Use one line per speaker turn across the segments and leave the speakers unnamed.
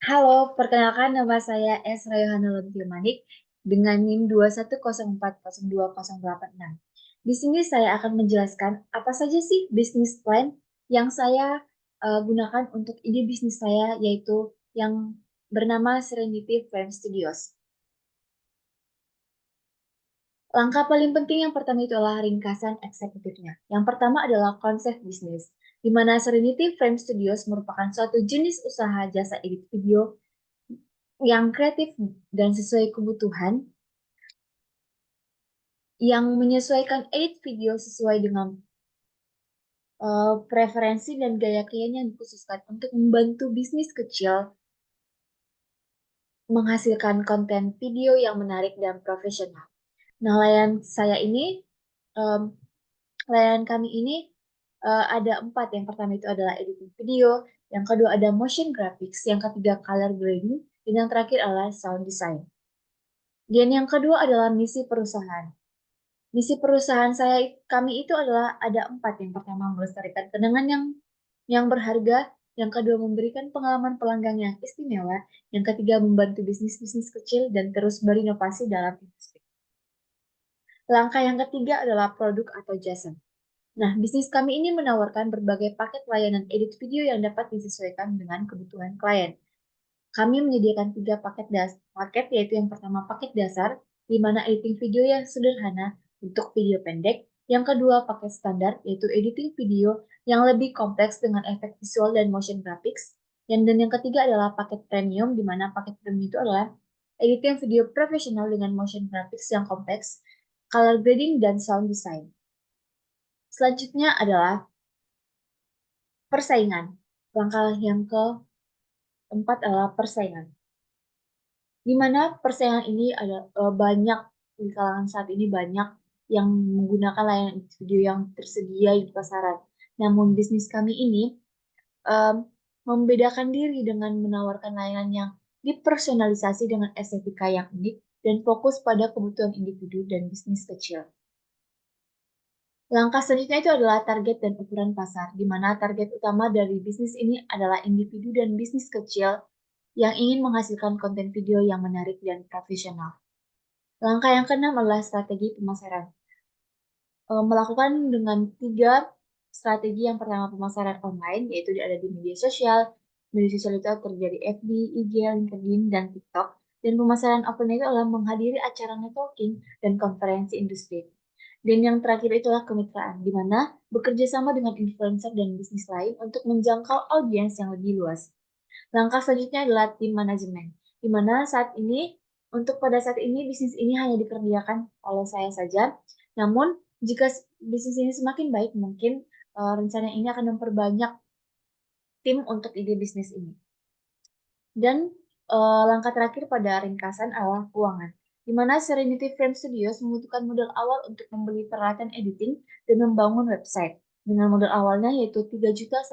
Halo, perkenalkan nama saya Esra Yohana Manik dengan NIM 21040208086. Di sini saya akan menjelaskan apa saja sih bisnis plan yang saya gunakan untuk ide bisnis saya, yaitu yang bernama Serenity Frame Studios. Langkah paling penting yang pertama itu adalah ringkasan eksekutifnya. Yang pertama adalah konsep bisnis, di mana Serenity Frame Studios merupakan suatu jenis usaha jasa edit video yang kreatif dan sesuai kebutuhan, yang menyesuaikan edit video sesuai dengan preferensi dan gaya klien yang dikhususkan untuk membantu bisnis kecil menghasilkan konten video yang menarik dan profesional. Nah, em, layanan kami ini ada 4. Yang pertama itu adalah editing video, yang kedua ada motion graphics, yang ketiga color grading, dan yang terakhir adalah sound design. Dan yang kedua adalah misi perusahaan. Misi perusahaan kami itu adalah ada 4. Yang pertama melestarikan kenangan yang berharga, yang kedua memberikan pengalaman pelanggan yang istimewa, yang ketiga membantu bisnis-bisnis kecil dan terus berinovasi dalam industri. Langkah yang ketiga adalah produk atau jasa. Nah, bisnis kami ini menawarkan berbagai paket layanan edit video yang dapat disesuaikan dengan kebutuhan klien. Kami menyediakan 3 paket, yaitu yang pertama paket dasar, di mana editing video yang sederhana untuk video pendek. Yang kedua, paket standar, yaitu editing video yang lebih kompleks dengan efek visual dan motion graphics. Dan yang ketiga adalah paket premium, di mana paket premium itu adalah editing video profesional dengan motion graphics yang kompleks, color grading, dan sound design. Selanjutnya adalah persaingan. Langkah yang keempat adalah persaingan, di mana persaingan ini ada banyak di kalangan saat ini, banyak yang menggunakan layanan video yang tersedia di pasaran. Namun bisnis kami ini em, membedakan diri dengan menawarkan layanan yang dipersonalisasi dengan estetika yang unik dan fokus pada kebutuhan individu dan bisnis kecil. Langkah selanjutnya itu adalah target dan ukuran pasar, di mana target utama dari bisnis ini adalah individu dan bisnis kecil yang ingin menghasilkan konten video yang menarik dan profesional. Langkah yang keenam adalah strategi pemasaran. Melakukan dengan 3 strategi. Yang pertama pemasaran online, yaitu ada di media sosial. Media sosial itu terjadi FB, IG, LinkedIn, dan TikTok. Dan pemasaran offline itu adalah menghadiri acara networking dan konferensi industri. Dan yang terakhir itulah kemitraan, di mana bekerja sama dengan influencer dan bisnis lain untuk menjangkau audiens yang lebih luas. Langkah selanjutnya adalah tim manajemen, di mana pada saat ini bisnis ini hanya dikerjakan oleh saya saja. Namun jika bisnis ini semakin baik, mungkin rencana ini akan memperbanyak tim untuk ide bisnis ini. Dan langkah terakhir pada ringkasan adalah keuangan, di mana Serenity Frame Studios membutuhkan modal awal untuk membeli peralatan editing dan membangun website. Dengan modal awalnya yaitu 3 juta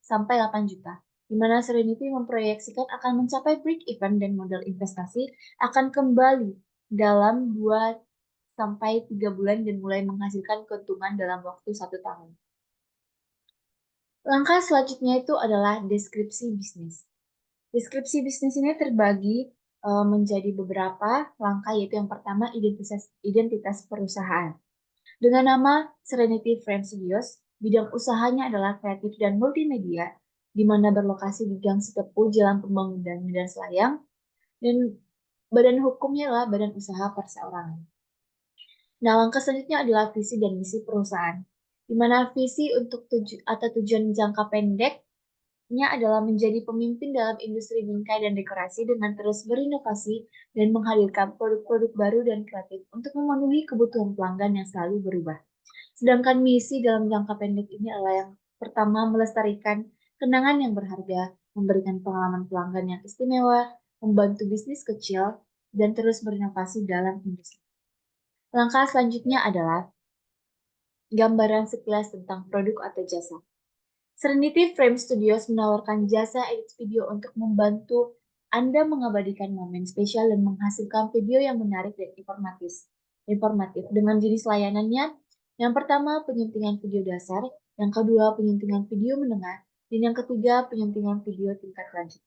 sampai 8 juta, di mana Serenity memproyeksikan akan mencapai break even dan modal investasi akan kembali dalam 2 sampai 3 bulan dan mulai menghasilkan keuntungan dalam waktu 1 tahun. Langkah selanjutnya itu adalah deskripsi bisnis. Deskripsi bisnis ini terbagi menjadi beberapa langkah, yaitu yang pertama identitas perusahaan. Dengan nama Serenity Frame Studios, bidang usahanya adalah kreatif dan multimedia, di mana berlokasi di Gang Setepu, Jalan Pembangunan Medan Selayang, dan badan hukumnya adalah Badan Usaha Perseorangan. Nah, langkah selanjutnya adalah visi dan misi perusahaan, di mana visi untuk tujuan jangka pendeknya adalah menjadi pemimpin dalam industri bingkai dan dekorasi dengan terus berinovasi dan menghadirkan produk-produk baru dan kreatif untuk memenuhi kebutuhan pelanggan yang selalu berubah. Sedangkan misi dalam jangka pendek ini adalah yang pertama, melestarikan kenangan yang berharga, memberikan pengalaman pelanggan yang istimewa, membantu bisnis kecil, dan terus berinovasi dalam industri. Langkah selanjutnya adalah gambaran sekilas tentang produk atau jasa. Serenity Frame Studios menawarkan jasa edit video untuk membantu Anda mengabadikan momen spesial dan menghasilkan video yang menarik dan informatif dengan jenis layanannya. Yang pertama, penyuntingan video dasar, yang kedua, penyuntingan video menengah, dan yang ketiga, penyuntingan video tingkat lanjut.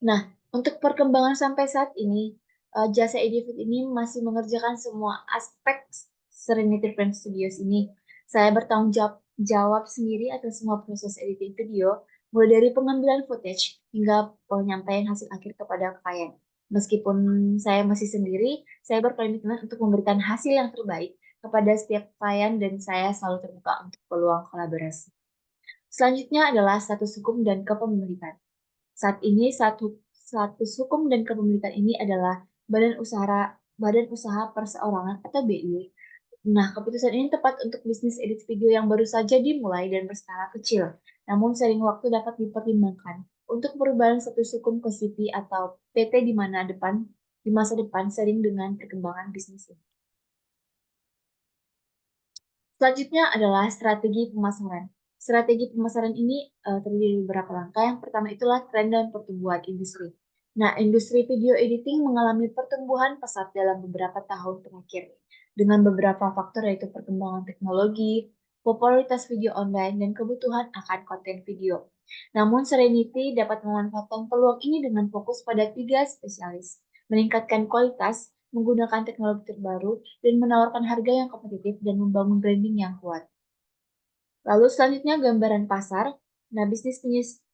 Nah, untuk perkembangan sampai saat ini, jasa editing ini masih mengerjakan semua aspek Serenity Frame Studios ini. Saya bertanggung jawab sendiri atas semua proses editing video, mulai dari pengambilan footage hingga penyampaian hasil akhir kepada klien. Meskipun saya masih sendiri, saya berkomitmen untuk memberikan hasil yang terbaik kepada setiap klien dan saya selalu terbuka untuk peluang kolaborasi. Selanjutnya adalah status hukum dan kepemilikan. Saat ini status hukum dan kepemilikan ini adalah Badan Usaha Perseorangan atau BU. Nah, keputusan ini tepat untuk bisnis edit video yang baru saja dimulai dan berskala kecil. Namun sering waktu dapat dipertimbangkan untuk perubahan status hukum ke CP atau PT di masa depan sering dengan perkembangan bisnis ini. Selanjutnya adalah strategi pemasaran. Strategi pemasaran ini terdiri dari beberapa langkah. Yang pertama itulah tren dan pertumbuhan industri. Nah, industri video editing mengalami pertumbuhan pesat dalam beberapa tahun terakhir dengan beberapa faktor yaitu perkembangan teknologi, popularitas video online, dan kebutuhan akan konten video. Namun, Serenity dapat memanfaatkan peluang ini dengan fokus pada 3 spesialis, meningkatkan kualitas, menggunakan teknologi terbaru, dan menawarkan harga yang kompetitif dan membangun branding yang kuat. Lalu selanjutnya gambaran pasar. Nah, bisnis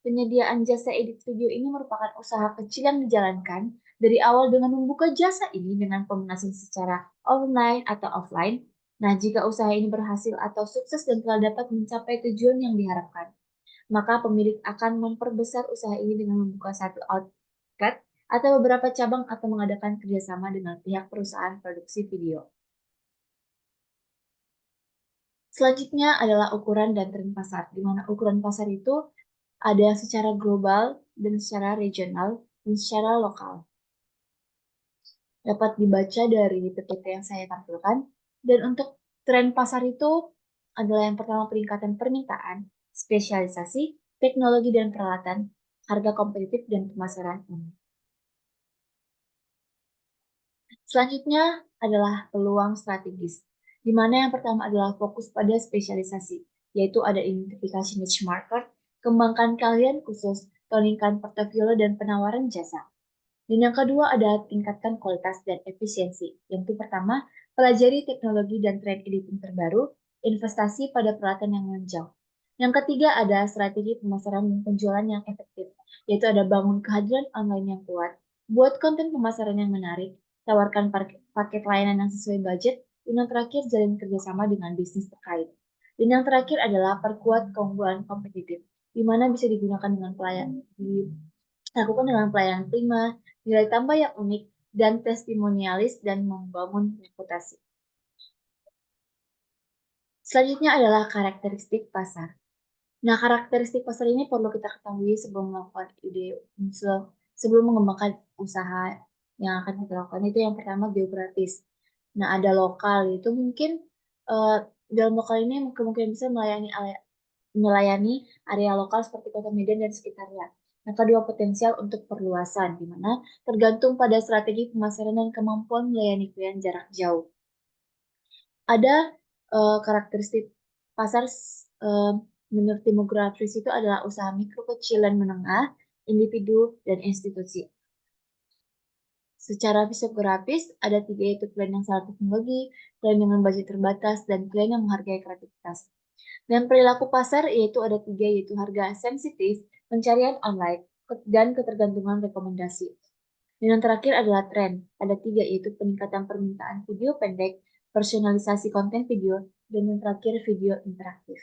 penyediaan jasa edit video ini merupakan usaha kecil yang dijalankan dari awal dengan membuka jasa ini dengan pemesanan secara online atau offline. Nah, jika usaha ini berhasil atau sukses dan telah dapat mencapai tujuan yang diharapkan, maka pemilik akan memperbesar usaha ini dengan membuka satu outlet atau beberapa cabang atau mengadakan kerjasama dengan pihak perusahaan produksi video. Selanjutnya adalah ukuran dan tren pasar, di mana ukuran pasar itu ada secara global dan secara regional dan secara lokal. Dapat dibaca dari PPT yang saya tampilkan. Dan untuk tren pasar itu adalah yang pertama peningkatan permintaan, spesialisasi, teknologi dan peralatan, harga kompetitif dan pemasaran umum. Selanjutnya adalah peluang strategis, di mana yang pertama adalah fokus pada spesialisasi, yaitu ada identifikasi niche market, kembangkan kalian khusus, toningkan portofolio dan penawaran jasa. Dan yang kedua ada tingkatkan kualitas dan efisiensi. Yang pertama, pelajari teknologi dan tren editing terbaru, investasi pada peralatan yang menunjang. Yang ketiga ada strategi pemasaran dan penjualan yang efektif, yaitu ada bangun kehadiran online yang kuat, buat konten pemasaran yang menarik, tawarkan paket layanan yang sesuai budget, dan yang terakhir jalin kerjasama dengan bisnis terkait. Dan yang terakhir adalah perkuat keunggulan kompetitif, di mana bisa digunakan dengan dilakukan dengan pelayanan prima, nilai tambah yang unik, dan testimonialis dan membangun reputasi. Selanjutnya adalah karakteristik pasar. Nah, karakteristik pasar ini perlu kita ketahui sebelum melakukan sebelum mengembangkan usaha yang akan kita lakukan. Itu yang pertama geografis. Nah, ada lokal, itu mungkin dalam lokal ini kemungkinan bisa melayani area lokal seperti Kota Medan dan sekitarnya. Yang kedua, potensial untuk perluasan, di mana tergantung pada strategi pemasaran dan kemampuan melayani klien jarak jauh. Ada karakteristik pasar menurut demografis itu adalah usaha mikro, kecil, dan menengah, individu, dan institusi. Secara fisiografis, ada 3 yaitu klien yang salah teknologi, klien dengan budget terbatas, dan klien yang menghargai kreativitas. Dan perilaku pasar yaitu ada 3 yaitu harga sensitif, pencarian online, dan ketergantungan rekomendasi. Dan yang terakhir adalah tren. Ada 3 yaitu peningkatan permintaan video pendek, personalisasi konten video, dan yang terakhir video interaktif.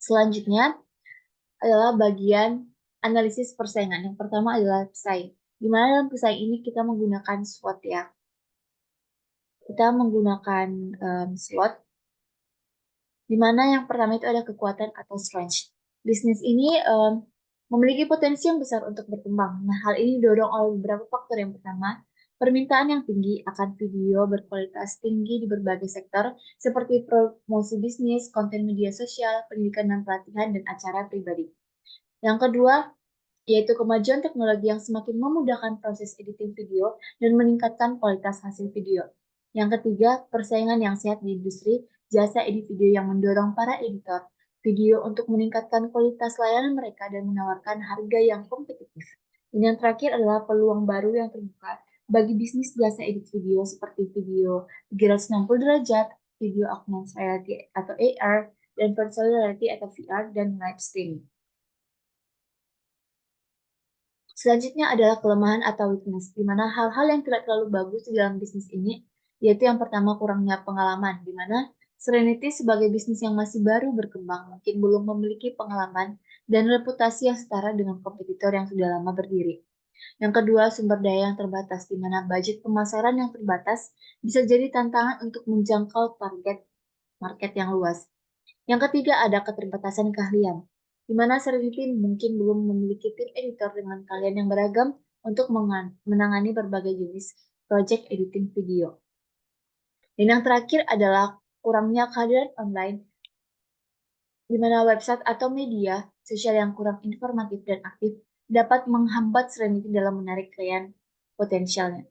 Selanjutnya adalah bagian analisis persaingan. Yang pertama adalah pesaing. Di mana dalam pesaing ini kita menggunakan SWOT ya. Kita menggunakan SWOT, di mana yang pertama itu ada kekuatan atau strength. Bisnis ini memiliki potensi yang besar untuk berkembang. Nah, hal ini didorong oleh beberapa faktor. Yang pertama, permintaan yang tinggi akan video berkualitas tinggi di berbagai sektor, seperti promosi bisnis, konten media sosial, pendidikan dan pelatihan, dan acara pribadi. Yang kedua, yaitu kemajuan teknologi yang semakin memudahkan proses editing video dan meningkatkan kualitas hasil video. Yang ketiga, persaingan yang sehat di industri jasa edit video yang mendorong para editor video untuk meningkatkan kualitas layanan mereka dan menawarkan harga yang kompetitif. Dan yang terakhir adalah peluang baru yang terbuka bagi bisnis jasa edit video seperti video 360 derajat, video augmented reality atau AR, dan virtual reality atau VR, dan live streaming. Selanjutnya adalah kelemahan atau weakness, di mana hal-hal yang tidak terlalu bagus di dalam bisnis ini, yaitu yang pertama kurangnya pengalaman, di mana Serenity sebagai bisnis yang masih baru berkembang mungkin belum memiliki pengalaman dan reputasi yang setara dengan kompetitor yang sudah lama berdiri. Yang kedua, sumber daya yang terbatas, di mana budget pemasaran yang terbatas bisa jadi tantangan untuk menjangkau target market yang luas. Yang ketiga, ada keterbatasan keahlian, di mana Serenity mungkin belum memiliki tim editor dengan keahlian yang beragam untuk menangani berbagai jenis project editing video. Dan yang terakhir adalah kurangnya kehadiran online, di mana website atau media sosial yang kurang informatif dan aktif dapat menghambat Serenity dalam menarik klien potensialnya.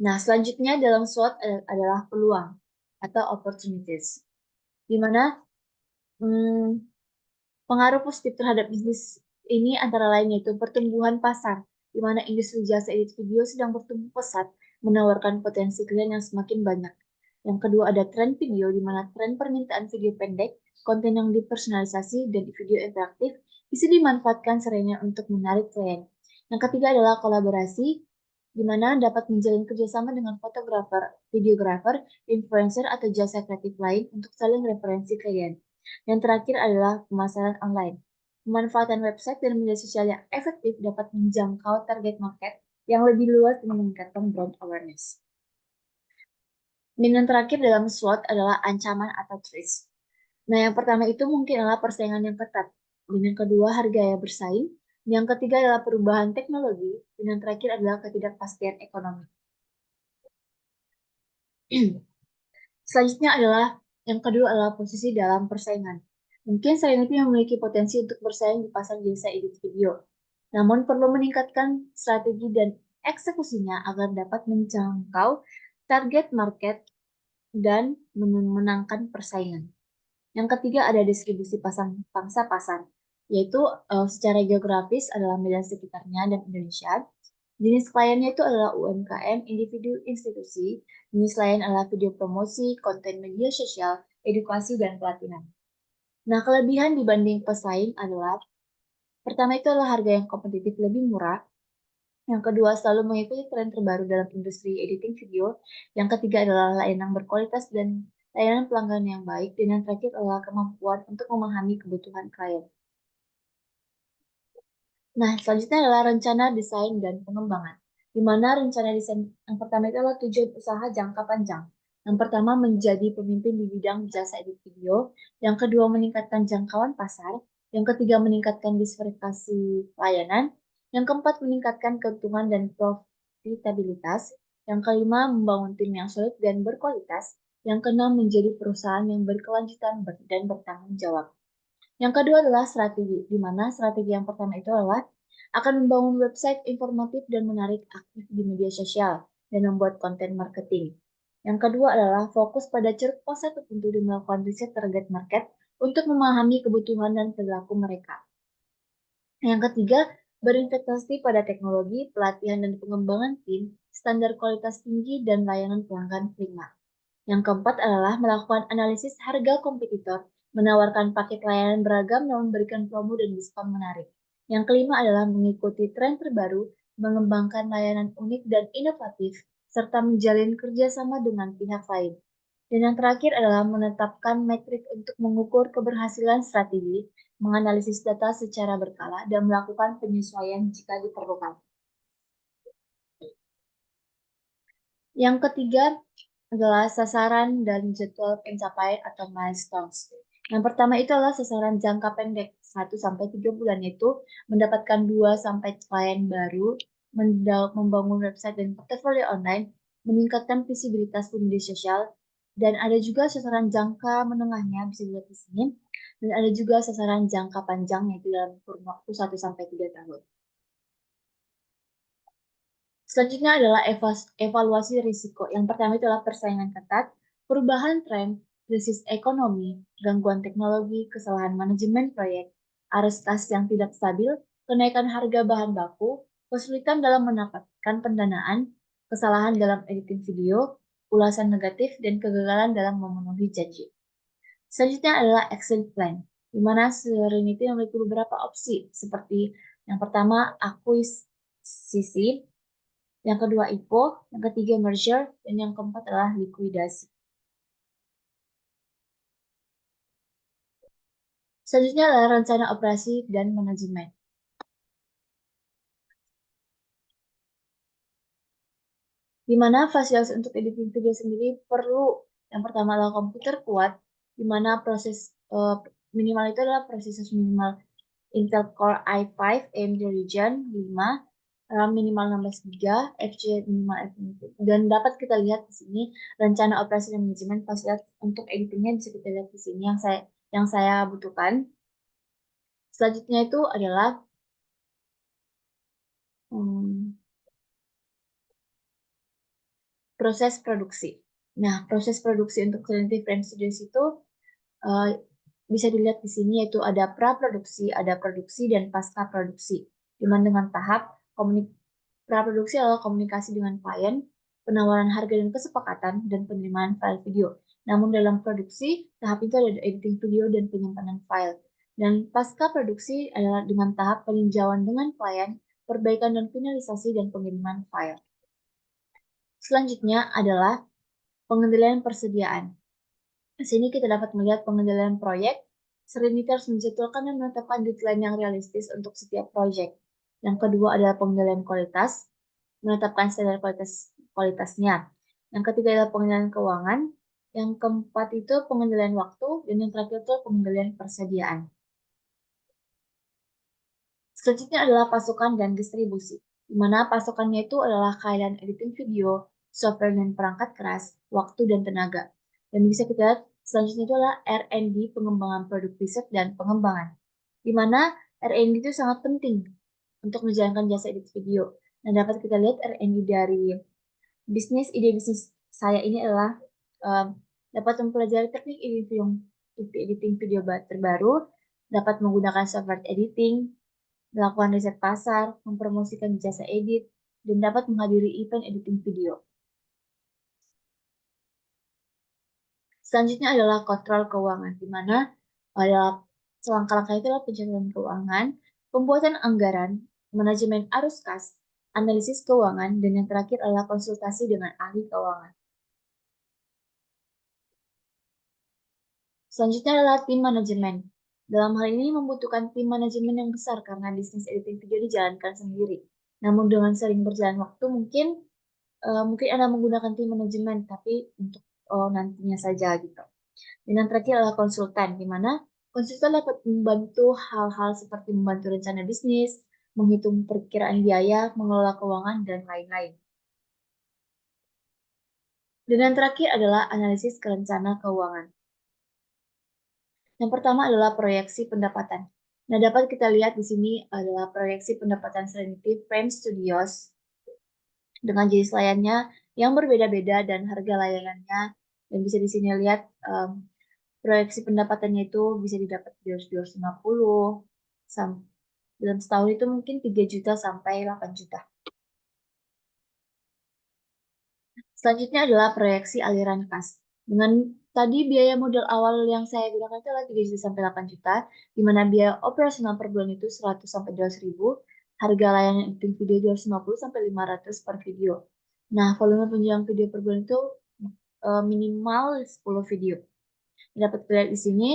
Nah, selanjutnya dalam SWOT adalah peluang atau opportunities, di mana pengaruh positif terhadap bisnis ini antara lain yaitu pertumbuhan pasar, di mana industri jasa edit video sedang bertumbuh pesat, menawarkan potensi klien yang semakin banyak. Yang kedua ada tren video, di mana tren permintaan video pendek, konten yang dipersonalisasi, dan video interaktif bisa dimanfaatkan serennya untuk menarik klien. Yang ketiga adalah kolaborasi, di mana dapat menjalin kerjasama dengan fotografer, videografer, influencer, atau jasa kreatif lain untuk saling referensi klien. Yang terakhir adalah pemasaran online. Pemanfaatan website dan media sosial yang efektif dapat menjangkau target market yang lebih luas dan meningkatkan brand awareness. Dan yang terakhir dalam SWOT adalah ancaman atau threats. Nah, yang pertama itu mungkin adalah persaingan yang ketat. Dan yang kedua, harga yang bersaing. Yang ketiga adalah perubahan teknologi. Dan yang terakhir adalah ketidakpastian ekonomi. Selanjutnya adalah yang kedua adalah posisi dalam persaingan. Mungkin Serenity memiliki potensi untuk bersaing di pasar jasa edit video, namun perlu meningkatkan strategi dan eksekusinya agar dapat menjangkau target market dan memenangkan persaingan. Yang ketiga ada distribusi pangsa pasar, yaitu secara geografis adalah Medan sekitarnya dan Indonesia. Jenis kliennya itu adalah UMKM, individu, institusi. Jenis lain adalah video promosi, konten media sosial, edukasi, dan pelatihan. Nah, kelebihan dibanding pesaing adalah, pertama itu adalah harga yang kompetitif lebih murah. Yang kedua, selalu mengikuti tren terbaru dalam industri editing video. Yang ketiga adalah layanan berkualitas dan layanan pelanggan yang baik. Dan yang terakhir adalah kemampuan untuk memahami kebutuhan klien. Nah, selanjutnya adalah rencana desain dan pengembangan. Di mana rencana desain yang pertama itu adalah tujuan usaha jangka panjang. Yang pertama menjadi pemimpin di bidang jasa edit video. Yang kedua meningkatkan jangkauan pasar. Yang ketiga meningkatkan diversifikasi layanan. Yang keempat meningkatkan keuntungan dan profitabilitas. Yang kelima membangun tim yang solid dan berkualitas. Yang keenam menjadi perusahaan yang berkelanjutan dan bertanggung jawab. Yang kedua adalah strategi, di mana strategi yang pertama itu adalah akan membangun website informatif dan menarik aktif di media sosial dan membuat konten marketing. Yang kedua adalah fokus pada ceruk pasar tertentu dan melakukan riset target market untuk memahami kebutuhan dan perilaku mereka. Yang ketiga, berinvestasi pada teknologi, pelatihan dan pengembangan tim, standar kualitas tinggi, dan layanan pelanggan prima. Yang keempat adalah melakukan analisis harga kompetitor, menawarkan paket layanan beragam dan memberikan promo dan diskon menarik. Yang kelima adalah mengikuti tren terbaru, mengembangkan layanan unik dan inovatif, serta menjalin kerjasama dengan pihak lain. Dan yang terakhir adalah menetapkan metrik untuk mengukur keberhasilan strategi, menganalisis data secara berkala, dan melakukan penyesuaian jika diperlukan. Yang ketiga adalah sasaran dan jadwal pencapaian atau milestones. Yang pertama itu adalah sasaran jangka pendek 1-3 bulan, yaitu mendapatkan 2 klien baru, membangun website dan portfolio online, meningkatkan visibilitas di media sosial, dan ada juga sasaran jangka menengahnya bisa dilihat di sini, dan ada juga sasaran jangka panjang yaitu dalam kurun waktu 1-3 tahun. Selanjutnya adalah evaluasi risiko. Yang pertama itu adalah persaingan ketat, perubahan tren, krisis ekonomi, gangguan teknologi, kesalahan manajemen proyek, arus kas yang tidak stabil, kenaikan harga bahan baku, kesulitan dalam mendapatkan pendanaan, kesalahan dalam editing video, ulasan negatif, dan kegagalan dalam memenuhi janji. Selanjutnya adalah action plan, di mana Serenity memiliki beberapa opsi, seperti yang pertama akuisisi, yang kedua IPO, yang ketiga merger, dan yang keempat adalah likuidasi. Selanjutnya adalah rencana operasi dan manajemen. Di mana fasilitas untuk editing video sendiri perlu yang pertama adalah komputer kuat, di mana proses minimal itu adalah prosesor minimal Intel Core i5 AMD Ryzen 5, RAM minimal 16 GB, FC minimal F6. Dan dapat kita lihat di sini rencana operasi dan manajemen fasilitas untuk editingnya bisa kita lihat di sini yang saya butuhkan. Selanjutnya itu adalah proses produksi. Nah, proses produksi untuk Serenity Frame Studios itu bisa dilihat di sini, yaitu ada pra-produksi, ada produksi, dan pasca-produksi. Dimana dengan tahap pra-produksi adalah komunikasi dengan klien, penawaran harga dan kesepakatan, dan penerimaan file video. Namun dalam produksi, tahap itu ada editing video dan penyimpanan file. Dan pasca-produksi adalah dengan tahap peninjauan dengan klien, perbaikan dan finalisasi, dan pengiriman file. Selanjutnya adalah pengendalian persediaan. Di sini kita dapat melihat pengendalian proyek. Serenity harus menjadwalkan dan menetapkan deadline yang realistis untuk setiap proyek. Yang kedua adalah pengendalian kualitas, menetapkan standar kualitasnya. Yang ketiga adalah pengendalian keuangan. Yang keempat itu pengendalian waktu, dan yang terakhir itu pengendalian persediaan. Selanjutnya adalah pasokan dan distribusi, di mana pasokannya itu adalah kailan editing video, software dan perangkat keras, waktu dan tenaga. Dan bisa kita lihat selanjutnya itu adalah R&D, pengembangan produk riset dan pengembangan, di mana R&D itu sangat penting untuk menjalankan jasa edit video. Dan dapat kita lihat R&D dari ide bisnis saya ini adalah dapat mempelajari teknik editing video terbaru, dapat menggunakan software editing, melakukan riset pasar, mempromosikan jasa edit, dan dapat menghadiri event editing video. Selanjutnya adalah kontrol keuangan, di mana adalah selangkah-langkah itu adalah pencatatan keuangan, pembuatan anggaran, manajemen arus kas, analisis keuangan, dan yang terakhir adalah konsultasi dengan ahli keuangan. Selanjutnya adalah tim manajemen. Dalam hal ini membutuhkan tim manajemen yang besar karena bisnis editing video dijalankan sendiri. Namun dengan sering berjalan waktu mungkin Anda menggunakan tim manajemen, tapi untuk nantinya saja gitu. Dan yang terakhir adalah konsultan, di mana konsultan dapat membantu hal-hal seperti membantu rencana bisnis, menghitung perkiraan biaya, mengelola keuangan, dan lain-lain. Dan yang terakhir adalah analisis rencana keuangan. Yang pertama adalah proyeksi pendapatan. Nah, dapat kita lihat di sini adalah proyeksi pendapatan Serenity Frame Studios dengan jenis layannya yang berbeda-beda dan harga layanannya. Dan bisa di sini lihat proyeksi pendapatannya itu bisa didapat 250 dalam setahun itu mungkin 3 juta sampai 8 juta. Selanjutnya adalah proyeksi aliran kas. Dengan tadi biaya modal awal yang saya gunakan itu adalah 3 juta sampai 8 juta, di mana biaya operasional per bulan itu 100 sampai 200 ribu, harga layanan editing video 250 sampai 500 per video. Nah, volume penjualan video per bulan itu minimal 10 video. Dapat lihat di sini,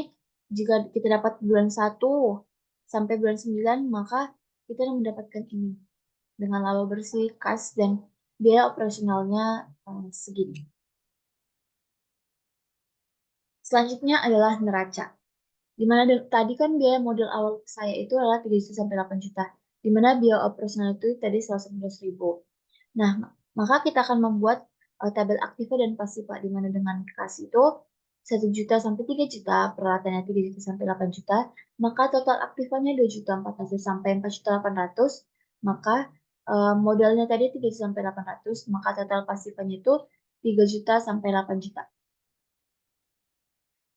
jika kita dapat bulan 1 sampai bulan 9, maka kita mendapatkan ini dengan laba bersih, kas, dan biaya operasionalnya segini. Selanjutnya adalah neraca. Di mana tadi kan biaya modal awal saya itu adalah 3 juta sampai 8 juta. Di mana biaya operasional itu tadi 111 ribu. Nah, maka kita akan membuat tabel aktiva dan pasiva, di mana dengan kas itu 1 juta sampai 3 juta, peralatannya 3 juta sampai 8 juta, maka total aktifanya 2 juta 400 sampai 4 juta 800, maka modalnya tadi 3 juta sampai 800, maka total pasifanya itu 3 juta sampai 8 juta.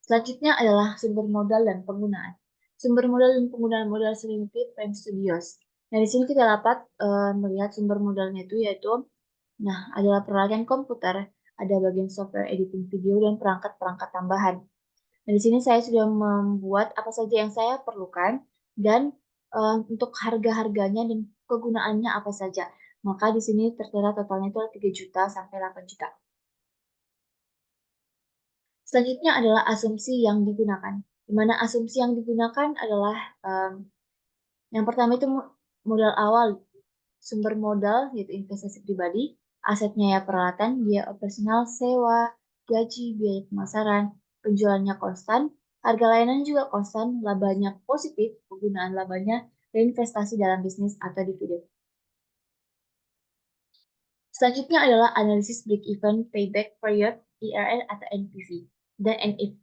Selanjutnya adalah sumber modal dan penggunaan. Sumber modal dan penggunaan modal Serenity Frame Studios. Nah, di sini kita dapat melihat sumber modalnya itu yaitu, nah, adalah peralatan komputer, ada bagian software editing video dan perangkat-perangkat tambahan. Nah, di sini saya sudah membuat apa saja yang saya perlukan dan untuk harga-harganya dan kegunaannya apa saja. Maka di sini tertera totalnya itu 3 juta sampai 8 juta. Selanjutnya adalah asumsi yang digunakan, di mana asumsi yang digunakan adalah yang pertama itu modal awal, sumber modal yaitu investasi pribadi, asetnya ya peralatan, biaya operasional, sewa, gaji, biaya pemasaran, penjualannya konstan, harga layanan juga konstan, labanya positif, penggunaan labanya, reinvestasi dalam bisnis atau dividen. Selanjutnya adalah analisis break-even payback period (IRR) atau NPV dan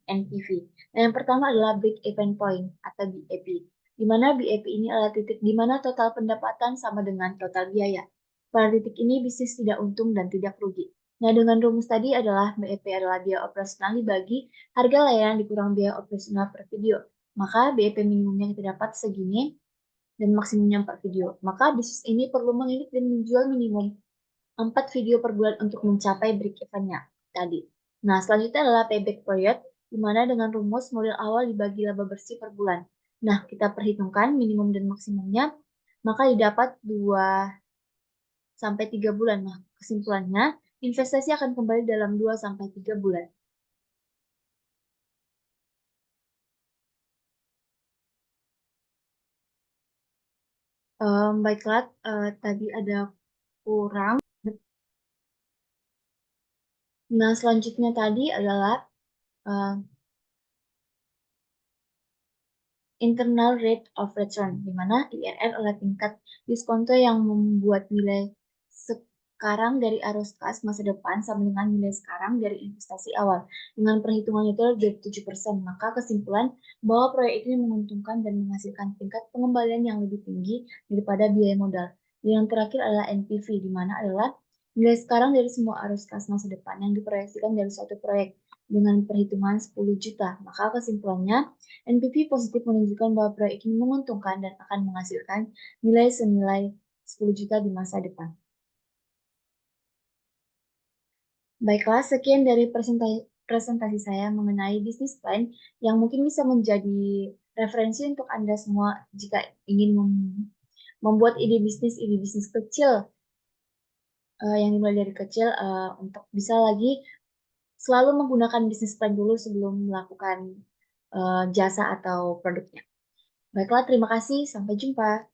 NPV. Nah, yang pertama adalah break-even point atau BEP, di mana BEP ini adalah titik di mana total pendapatan sama dengan total biaya. Pada titik ini bisnis tidak untung dan tidak rugi. Nah, dengan rumus tadi adalah BEP adalah biaya operasional dibagi harga layanan dikurang biaya operasional per video. Maka BEP minimumnya kita dapat segini dan maksimumnya 4 video. Maka bisnis ini perlu mengilik dan menjual minimum 4 video per bulan untuk mencapai break even-nya tadi. Nah, selanjutnya adalah payback period, di mana dengan rumus modal awal dibagi laba bersih per bulan. Nah, kita perhitungkan minimum dan maksimumnya, maka didapat 2 sampai 3 bulan. Nah, kesimpulannya, investasi akan kembali dalam 2 sampai 3 bulan. Baiklah, tadi ada kurang. Nah, selanjutnya tadi adalah uh, internal rate of return, di mana IRR adalah tingkat diskonto yang membuat nilai sekarang dari arus kas masa depan sama dengan nilai sekarang dari investasi awal. Dengan perhitungan itu lebih dari 7%, maka kesimpulan bahwa proyek ini menguntungkan dan menghasilkan tingkat pengembalian yang lebih tinggi daripada biaya modal. Dan yang terakhir adalah NPV, di mana adalah nilai sekarang dari semua arus kas masa depan yang diproyeksikan dari suatu proyek dengan perhitungan 10 juta. Maka kesimpulannya, NPV positif menunjukkan bahwa proyek ini menguntungkan dan akan menghasilkan nilai senilai 10 juta di masa depan. Baiklah, sekian dari presentasi saya mengenai bisnis plan yang mungkin bisa menjadi referensi untuk Anda semua jika ingin membuat ide bisnis kecil yang dimulai dari kecil untuk bisa lagi selalu menggunakan bisnis plan dulu sebelum melakukan jasa atau produknya. Baiklah, terima kasih. Sampai jumpa.